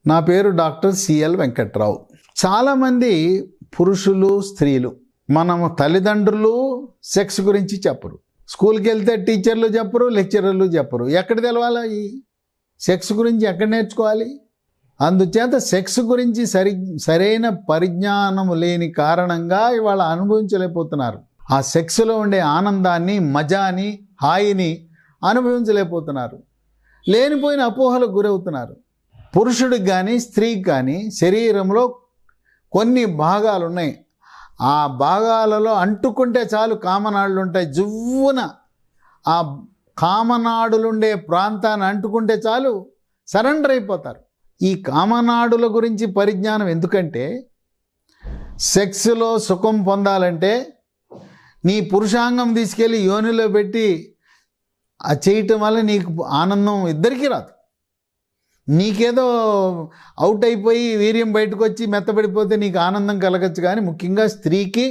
నా పేరు doctor CL Venkatrao. చాలామంది పురుషులు స్త్రీలు మనము తల్లిదండ్రులు సెక్స్ గురించి చెప్పరు, స్కూల్కి వెళ్తే టీచర్లు చెప్పరు, లెక్చరర్లు చెప్పరు. ఎక్కడ తెలవాలా ఈ సెక్స్ గురించి? ఎక్కడ నేర్చుకోవాలి? అందుచేత సెక్స్ గురించి సరైన పరిజ్ఞానం లేని కారణంగా ఇవాళ అనుభవించలేకపోతున్నారు. ఆ సెక్స్లో ఉండే ఆనందాన్ని, మజాని, హాయిని అనుభవించలేకపోతున్నారు. లేనిపోయిన అపోహలకు గురవుతున్నారు. పురుషుడికి కానీ స్త్రీకి కానీ శరీరంలో కొన్ని భాగాలు ఉన్నాయి. ఆ భాగాలలో అంటుకుంటే చాలు కామనాడులు ఉంటాయి. జువ్వున ఆ కామనాడులుండే ప్రాంతాన్ని అంటుకుంటే చాలు సరెండర్ అయిపోతారు. ఈ కామనాడుల గురించి పరిజ్ఞానం ఎందుకంటే, సెక్స్లో సుఖం పొందాలంటే నీ పురుషాంగం తీసుకెళ్ళి యోనిలో పెట్టి ఆ చేయటం వల్ల నీకు ఆనందం ఇద్దరికీ రాదు. నీకేదో అవుట్ అయిపోయి వీర్యం బయటకు వచ్చి మెత్తబడిపోతే నీకు ఆనందం కలగచ్చు. కానీ ముఖ్యంగా స్త్రీకి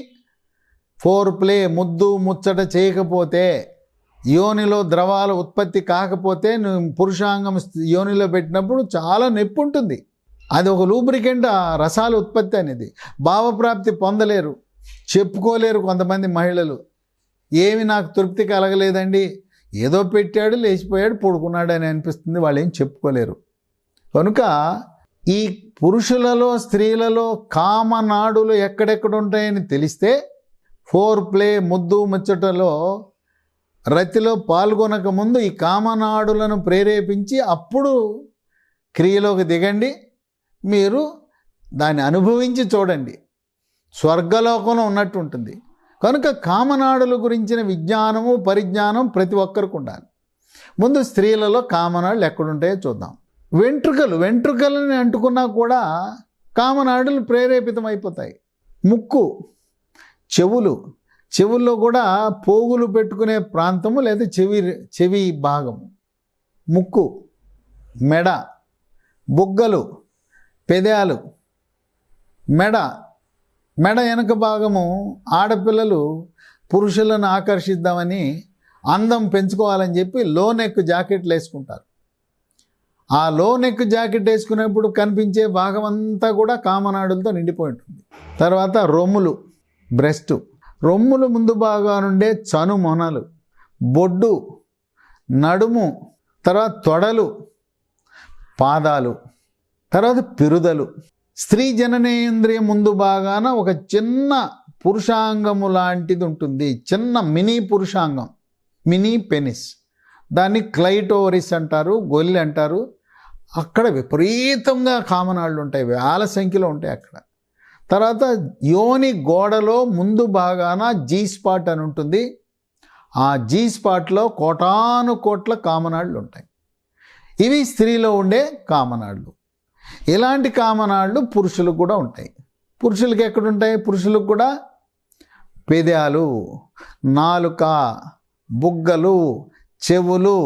ఫోర్ ప్లే, ముద్దు ముచ్చట చేయకపోతే, యోనిలో ద్రవాలు ఉత్పత్తి కాకపోతే, నువ్వు పురుషాంగం యోనిలో పెట్టినప్పుడు చాలా నొప్పి ఉంటుంది. అది ఒక లూబ్రికెంట్, ఆ రసాల ఉత్పత్తి అనేది. భావప్రాప్తి పొందలేరు, చెప్పుకోలేరు కొంతమంది మహిళలు. ఏమి నాకు తృప్తి కలగలేదండి, ఏదో పెట్టాడు, లేచిపోయాడు, పడుకున్నాడు అని అనిపిస్తుంది. వాళ్ళు ఏం చెప్పుకోలేరు. కనుక ఈ పురుషులలో స్త్రీలలో కామనాడులు ఎక్కడెక్కడ ఉంటాయని తెలిస్తే, ఫోర్ ప్లే, ముద్దు ముచ్చటలో రతిలో పాల్గొనక ముందు ఈ కామనాడులను ప్రేరేపించి అప్పుడు క్రియలోకి దిగండి. మీరు దాన్ని అనుభవించి చూడండి, స్వర్గలోకంలో ఉన్నట్టు ఉంటుంది. కనుక కామనాడుల గురించిన విజ్ఞానము, పరిజ్ఞానం ప్రతి ఒక్కరికి ఉండాలి. ముందు స్త్రీలలో కామనాడులు ఎక్కడుంటాయో చూద్దాం. వెంట్రుకలని అంటుకున్నా కూడా కామనాడులు ప్రేరేపితమైపోతాయి. ముక్కు, చెవుల్లో కూడా పోగులు పెట్టుకునే ప్రాంతము లేదా చెవి భాగము, ముక్కు, మెడ, బుగ్గలు, పెదాలు, మెడ వెనక భాగము. ఆడపిల్లలు పురుషులను ఆకర్షిద్దామని, అందం పెంచుకోవాలని చెప్పి లో నెక్ జాకెట్లు వేసుకుంటారు. ఆ లో నెక్ జాకెట్ వేసుకునేప్పుడు కనిపించే భాగం అంతా కూడా కామనాడులతో నిండిపోయి ఉంటుంది. తర్వాత రొమ్ములు, బ్రెస్ట్, రొమ్ములు ముందు భాగా నుండే చనుమొనలు, బొడ్డు, నడుము, తర్వాత తొడలు, పాదాలు, తర్వాత పిరుదలు. స్త్రీ జననేంద్రియం ముందు భాగాన ఒక చిన్న పురుషాంగము లాంటిది ఉంటుంది. చిన్న మినీ పురుషాంగం, మినీ పెనిస్. దాన్ని క్లైటోరిస్ అంటారు, గొల్లి అంటారు. అక్కడ విపరీతంగా కామనాళ్ళు ఉంటాయి, వేల సంఖ్యలో ఉంటాయి అక్కడ. తర్వాత యోని గోడలో ముందు భాగాన జీ స్పాట్ అని ఉంటుంది. ఆ జీ స్పాట్లో కోటాను కోట్ల కామనాళ్ళు ఉంటాయి. ఇవి స్త్రీలో ఉండే కామనాళ్ళు. ఇలాంటి కామనాళ్ళు పురుషులకు కూడా ఉంటాయి. పురుషులకు ఎక్కడుంటాయి? పురుషులకు కూడా పెదాలు, నాలుక, బుగ్గలు, చెవులు,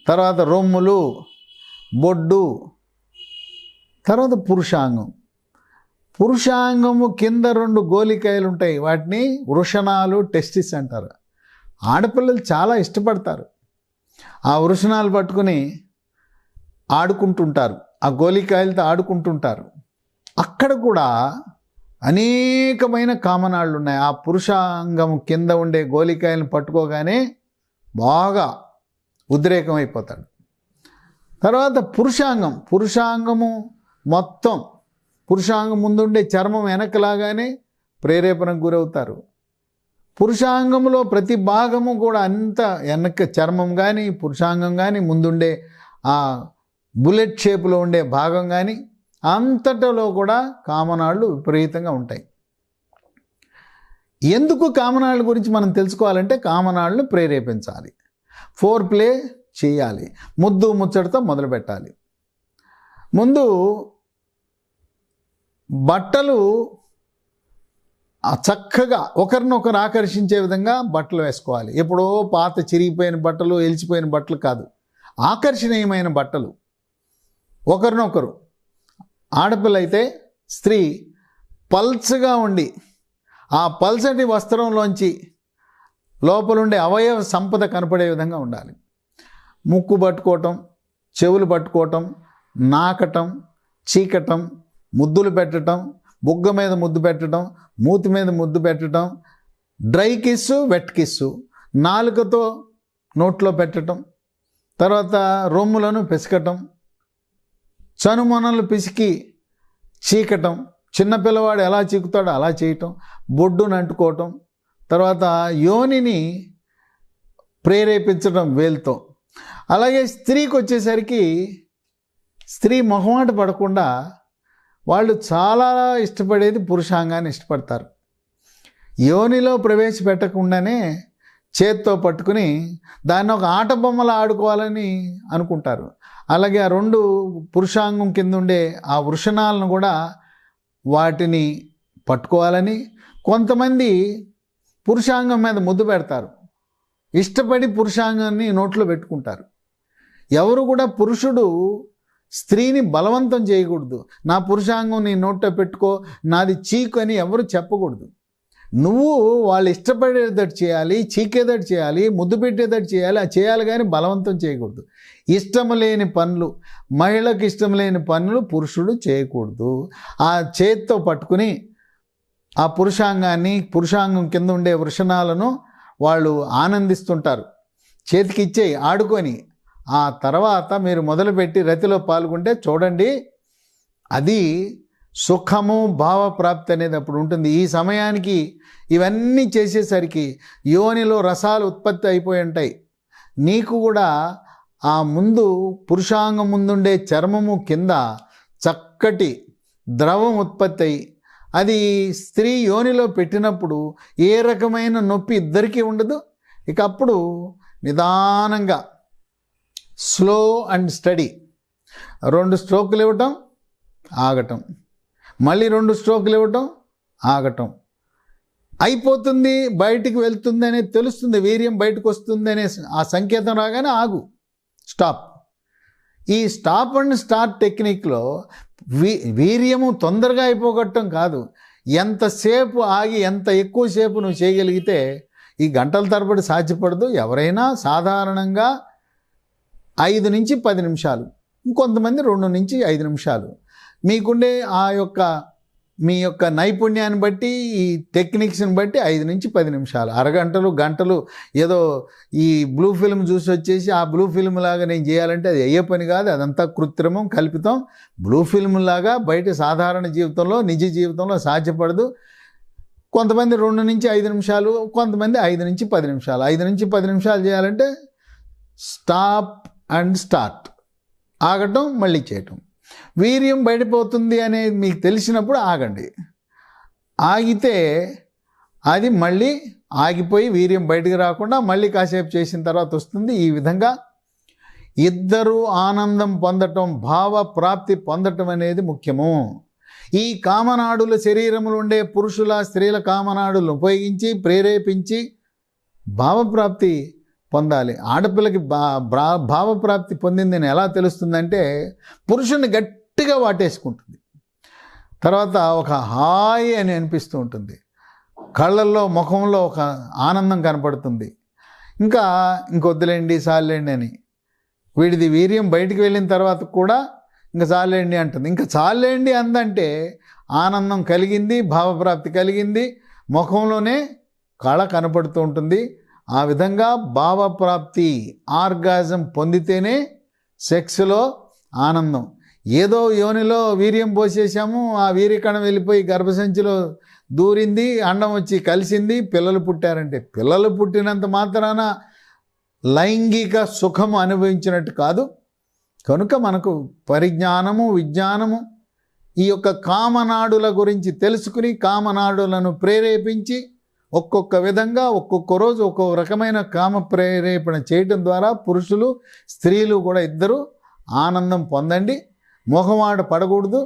తర్వాత రొమ్ములు, బొడ్డు, తర్వాత పురుషాంగము కింద 2 గోలికాయలు ఉంటాయి. వాటిని వృషణాలు, టెస్టిస్ అంటారు. ఆడపిల్లలు చాలా ఇష్టపడతారు. ఆ వృషణాలు పట్టుకుని ఆడుకుంటుంటారు, ఆ గోలికాయలతో ఆడుకుంటుంటారు. అక్కడ కూడా అనేకమైన కామనాళ్ళు ఉన్నాయి. ఆ పురుషాంగం కింద ఉండే గోలికాయలను పట్టుకోగానే బాగా ఉద్రేకం అయిపోతాడు. తర్వాత పురుషాంగము మొత్తం, పురుషాంగం ముందుండే చర్మం వెనకలాగానే ప్రేరేపణకు గురవుతారు. పురుషాంగంలో ప్రతి భాగము కూడా అంత వెనక చర్మం కానీ, పురుషాంగం కానీ, ముందుండే ఆ బుల్లెట్ షేప్లో ఉండే భాగం కానీ అంతటిలో కూడా కామనాళ్ళు విపరీతంగా ఉంటాయి. ఎందుకు కామనాళ్ళ గురించి మనం తెలుసుకోవాలంటే, కామనాళ్ళను ప్రేరేపించాలి, ఫోర్ ప్లే చేయాలి, ముద్దు ముచ్చటతో మొదలు పెట్టాలి. ముందు బట్టలు చక్కగా ఒకరినొకరు ఆకర్షించే విధంగా బట్టలు వేసుకోవాలి. ఎప్పుడో పాత చిరిగిపోయిన బట్టలు, ఎలిచిపోయిన బట్టలు కాదు, ఆకర్షణీయమైన బట్టలు. ఒకరినొకరు, ఆడపిల్ల అయితే స్త్రీ పల్చగా ఉండి ఆ పల్చటి వస్త్రంలోంచి లోపలుండే అవయవ సంపద కనపడే విధంగా ఉండాలి. ముక్కు పట్టుకోవటం, చెవులు పట్టుకోవటం, నాకటం, చీకటం, ముద్దులు పెట్టడం, బుగ్గ మీద ముద్దు పెట్టడం, మూతి మీద ముద్దు పెట్టడం, డ్రై కిస్సు, వెట్ కిస్సు, నాలుకతో నోట్లో పెట్టడం, తర్వాత రొమ్ములను పిసకటం, చనుమొనలు పిసికి చీకటం, చిన్నపిల్లవాడు ఎలా చీకుతాడో అలా చేయటం, బొడ్డును అంటుకోవటం, తర్వాత యోనిని ప్రేరేపించడం వేలుతో. అలాగే స్త్రీకి వచ్చేసరికి స్త్రీ మొహమాట పడకుండా వాళ్ళు చాలా ఇష్టపడేది పురుషాంగాన్ని ఇష్టపడతారు. యోనిలో ప్రవేశపెట్టకుండానే చేత్తో పట్టుకుని దాన్ని ఒక ఆట బొమ్మలా ఆడుకోవాలని అనుకుంటారు. అలాగే ఆ రెండు పురుషాంగం కింద ఉండే ఆ వృషణాలను కూడా వాటిని పట్టుకోవాలని, కొంతమంది పురుషాంగం మీద ముద్దు పెడతారు, ఇష్టపడి పురుషాంగాన్ని నోట్లో పెట్టుకుంటారు. ఎవరు కూడా పురుషుడు స్త్రీని బలవంతం చేయకూడదు. నా పురుషాంగం నీ నోట్లో పెట్టుకో, నాది చీకు అని ఎవరు చెప్పకూడదు. నువ్వు వాళ్ళు ఇష్టపడేటట్టు చేయాలి, చీకేదట్టు చేయాలి, ముద్దు పెట్టేటట్టు చేయాలి, అది చేయాలి, కానీ బలవంతం చేయకూడదు. ఇష్టం లేని పనులు, మహిళకు ఇష్టం లేని పనులు పురుషుడు చేయకూడదు. ఆ చేత్తో పట్టుకుని ఆ పురుషాంగం కింద ఉండే వృషణాలను వాళ్ళు ఆనందిస్తుంటారు. చేతికి ఇచ్చేయి ఆడుకొని, ఆ తర్వాత మీరు మొదలుపెట్టి రతిలో పాల్గొంటే చూడండి, అది సుఖము భావప్రాప్తి అనేది అప్పుడు ఉంటుంది. ఈ సమయానికి ఇవన్నీ చేసేసరికి యోనిలో రసాలు ఉత్పత్తి అయిపోయి ఉంటాయి. నీకు కూడా ఆ ముందు పురుషాంగం ముందుండే చర్మము కింద చక్కటి ద్రవం ఉత్పత్తి అయ్యి, అది స్త్రీ యోనిలో పెట్టినప్పుడు ఏ రకమైన నొప్పి ఇద్దరికీ ఉండదు. ఇక అప్పుడు నిదానంగా స్లో అండ్ స్టడీ 2 స్ట్రోకులు ఇవ్వటం, ఆగటం, మళ్ళీ 2 స్ట్రోకులు ఇవ్వటం, ఆగటం. అయిపోతుంది, బయటికి వెళ్తుంది అనేది తెలుస్తుంది, వీర్యం బయటకు వస్తుంది అనే ఆ సంకేతం రాగానే ఆగు, స్టాప్. ఈ స్టాప్ అండ్ స్టార్ట్ టెక్నిక్లో వీర్యము తొందరగా అయిపోగొట్టడం కాదు, ఎంతసేపు ఆగి ఎంత ఎక్కువసేపు నువ్వు చేయగలిగితే, ఈ గంటల తరబడి సాధ్యపడదు. ఎవరైనా సాధారణంగా 5 నుంచి 10 నిమిషాలు, ఇంకొంతమంది 2 నుంచి 5 నిమిషాలు, మీకుండే మీ యొక్క నైపుణ్యాన్ని బట్టి, ఈ టెక్నిక్స్ని బట్టి 5 నుంచి 10 నిమిషాలు, అరగంటలు, గంటలు ఏదో ఈ బ్లూ ఫిల్మ్ చూసి వచ్చేసి ఆ బ్లూ ఫిల్మ్ లాగా నేను చేయాలంటే అది అయ్యే పని కాదు. అదంతా కృత్రిమం, కల్పితం. బ్లూ ఫిల్మ్ లాగా బయట సాధారణ జీవితంలో, నిజ జీవితంలో సాధ్యపడదు. కొంతమంది 2 నుంచి 5 నిమిషాలు, కొంతమంది 5 నుంచి 10 నిమిషాలు. 5 నుంచి 10 నిమిషాలు చేయాలంటే స్టాప్ అండ్ స్టార్ట్, ఆగటం, మళ్ళీ చేయటం. వీర్యం బయటపోతుంది అనేది మీకు తెలిసినప్పుడు ఆగండి. ఆగితే అది మళ్ళీ ఆగిపోయి వీర్యం బయటకు రాకుండా మళ్ళీ కాసేపు చేసిన తర్వాత వస్తుంది. ఈ విధంగా ఇద్దరు ఆనందం పొందటం, భావ ప్రాప్తి పొందటం అనేది ముఖ్యము. ఈ కామనాడుల శరీరంలో ఉండే పురుషుల, స్త్రీల కామనాడులను ఉపయోగించి ప్రేరేపించి భావప్రాప్తి పొందాలి. ఆడపిల్లకి భావప్రాప్తి పొందిందని ఎలా తెలుస్తుందంటే, పురుషుని గట్టిగా వాటేసుకుంటుంది, తర్వాత ఒక హాయి అని అనిపిస్తూ ఉంటుంది, కళ్ళల్లో, ముఖంలో ఒక ఆనందం కనపడుతుంది. ఇంకొద్దులేండి, సాలేండి అని, వీడిది వీర్యం బయటికి వెళ్ళిన తర్వాత కూడా ఇంకా చాలేండి అంటుంది. ఇంకా చాలేండి అందంటే ఆనందం కలిగింది, భావప్రాప్తి కలిగింది, ముఖంలోనే కళ కనపడుతూ ఉంటుంది. ఆ విధంగా భావప్రాప్తి, ఆర్గాజం పొందితేనే సెక్స్లో ఆనందం. ఏదో యోనిలో వీర్యం పోసేసాము, ఆ వీర్యకణం వెళ్ళిపోయి గర్భసంచిలో దూరింది, అండం వచ్చి కలిసింది, పిల్లలు పుట్టారంటే, పిల్లలు పుట్టినంత మాత్రాన లైంగిక సుఖము అనుభవించినట్టు కాదు. కనుక మనకు పరిజ్ఞానము, విజ్ఞానము, ఈ యొక్క కామనాడుల గురించి తెలుసుకుని కామనాడులను ప్రేరేపించి ఒక్కొక్క విధంగా ఒక్కొక్క రోజు ఒక్కొక్క రకమైన కామ ప్రేరేపణ చేయటం ద్వారా పురుషులు, స్త్రీలు కూడా ఇద్దరు ఆనందం పొందండి. మొహమాట పడకూడదు.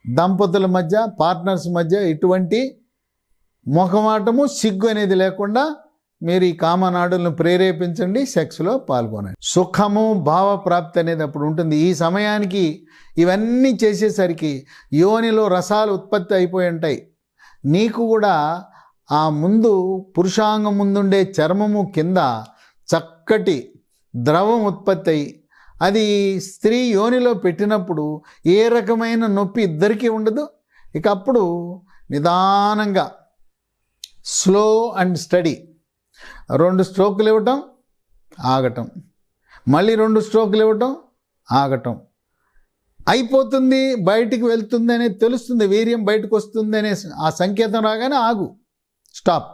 దంపతుల మధ్య, పార్ట్నర్స్ మధ్య ఎటువంటి మొహమాటము, సిగ్గు అనేది లేకుండా మీరు ఈ కామనాడులను ప్రేరేపించండి, సెక్స్లో పాల్గొనండి. సుఖము భావప్రాప్తి అనేది అప్పుడు ఉంటుంది. ఈ సమయానికి ఇవన్నీ చేసేసరికి యోనిలో రసాలు ఉత్పత్తి అయిపోయి ఉంటాయి. నీకు కూడా ఆ ముందు పురుషాంగం ముందుండే చర్మము కింద చక్కటి ద్రవం ఉత్పత్తి అయ్యి, అది స్త్రీ యోనిలో పెట్టినప్పుడు ఏ రకమైన నొప్పి ఇద్దరికీ ఉండదు. ఇక అప్పుడు నిదానంగా స్లో అండ్ స్టడీ 2 స్ట్రోకులు ఇవ్వటం, ఆగటం, మళ్ళీ 2 స్ట్రోకులు ఇవ్వటం, ఆగటం. అయిపోతుంది, బయటికి వెళ్తుంది అనేది తెలుస్తుంది, వీర్యం బయటకు వస్తుంది అనే ఆ సంకేతం రాగానే ఆగు, స్టాప్.